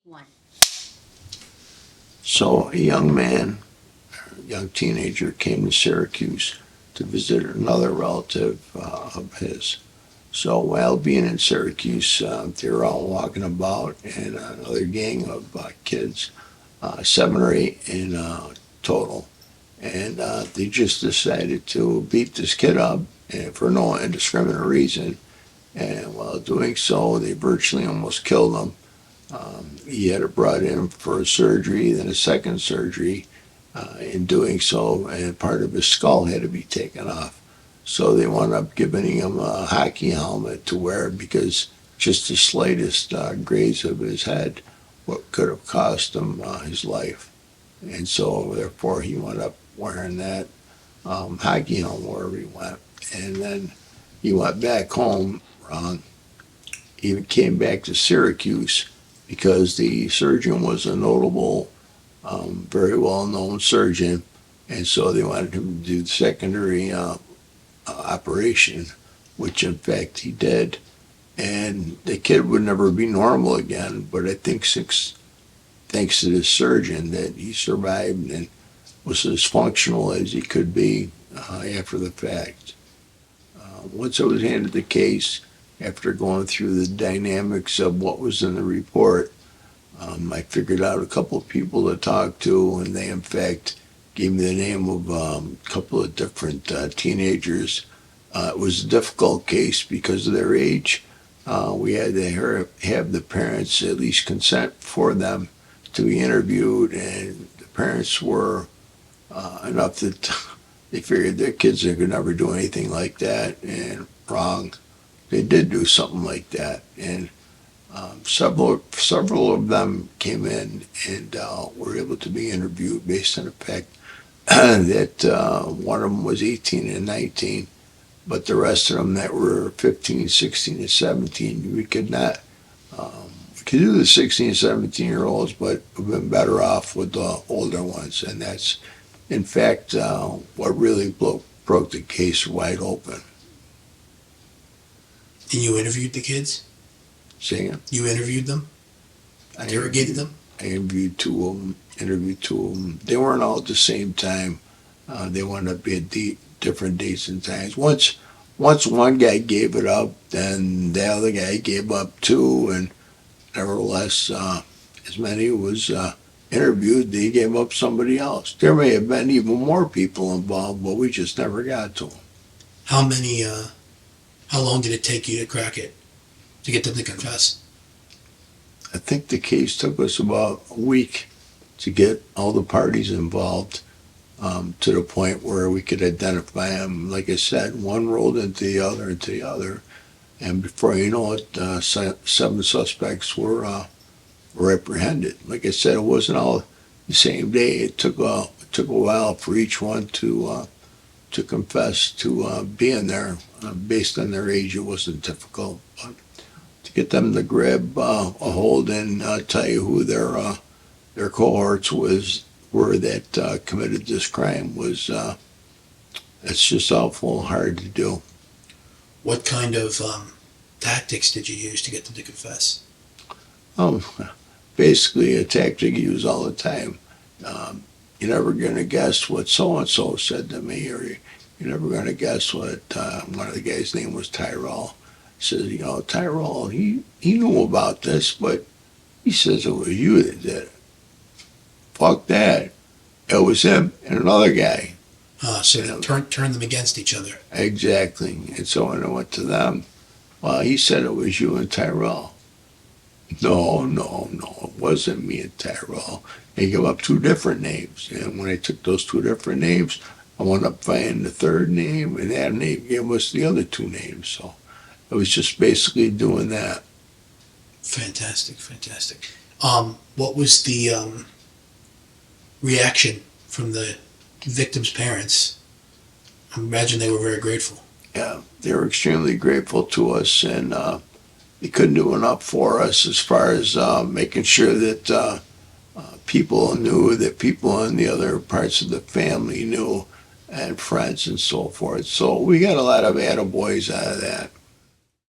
One. So a young teenager came to Syracuse to visit another relative of his. So while being in Syracuse, they were all walking about, and another gang of kids, 7 or 8 in total, and they just decided to beat this kid up and for no indiscriminate reason. And while doing so, they virtually almost killed him. He had it brought in for a surgery, then a second surgery. In doing so, and part of his skull had to be taken off. So they wound up giving him a hockey helmet to wear because just the slightest graze of his head what could have cost him his life. And so therefore he wound up wearing that hockey helmet wherever he went. And then he went back home. He came back to Syracuse because the surgeon was a notable, very well-known surgeon, and so they wanted him to do the secondary operation, which in fact he did. And the kid would never be normal again, but I think thanks to this surgeon that he survived and was as functional as he could be after the fact. Once I was handed the case, after going through the dynamics of what was in the report, I figured out a couple of people to talk to, and they, in fact, gave me the name of a couple of different teenagers. It was a difficult case because of their age. We had to have the parents at least consent for them to be interviewed, and the parents were enough that they figured their kids could never do anything like that, and wrong. They did do something like that, and several of them came in and were able to be interviewed based on the fact that one of them was 18 and 19, but the rest of them that were 15, 16, and 17, we could not. We could do the 16 and 17-year-olds, but we've been better off with the older ones, and that's, in fact, what really broke the case wide open. And you interviewed the kids? Saying You interviewed them? Interrogated them? I interviewed two of them. They weren't all at the same time. They wound up at different dates and times. Once one guy gave it up, then the other guy gave up too, and nevertheless, as many was interviewed, they gave up somebody else. There may have been even more people involved, but we just never got to them. How long did it take you to crack it, to get them to confess? I think the case took us about a week to get all the parties involved to the point where we could identify them. Like I said, one rolled into the other, and before you know it, 7 suspects were apprehended. Like I said, it wasn't all the same day. It took a while for each one to confess to being there. Based on their age, it wasn't difficult, but to get them to grab a hold and tell you who their cohorts were that committed this crime was it's just awful hard to do. What kind of tactics did you use to get them to confess? Basically a tactic you use all the time. You're never going to guess what so-and-so said to me, or you're never going to guess what one of the guys' name was Tyrell. He says, Tyrell, he knew about this, but he says it was you that did it. Fuck that. It was him and another guy. So they turn them against each other. Exactly. And so when I went to them, well, he said it was you and Tyrell. No, it wasn't me and Tyrell. They gave up 2 different names. And when I took those 2 different names, I wound up finding the third name, and that name gave us the other 2 names. So it was just basically doing that. Fantastic. What was the reaction from the victims' parents? I imagine they were very grateful. Yeah, they were extremely grateful to us, and they couldn't do enough for us as far as making sure that people knew, that people in the other parts of the family knew, and friends and so forth. So we got a lot of attaboys out of that.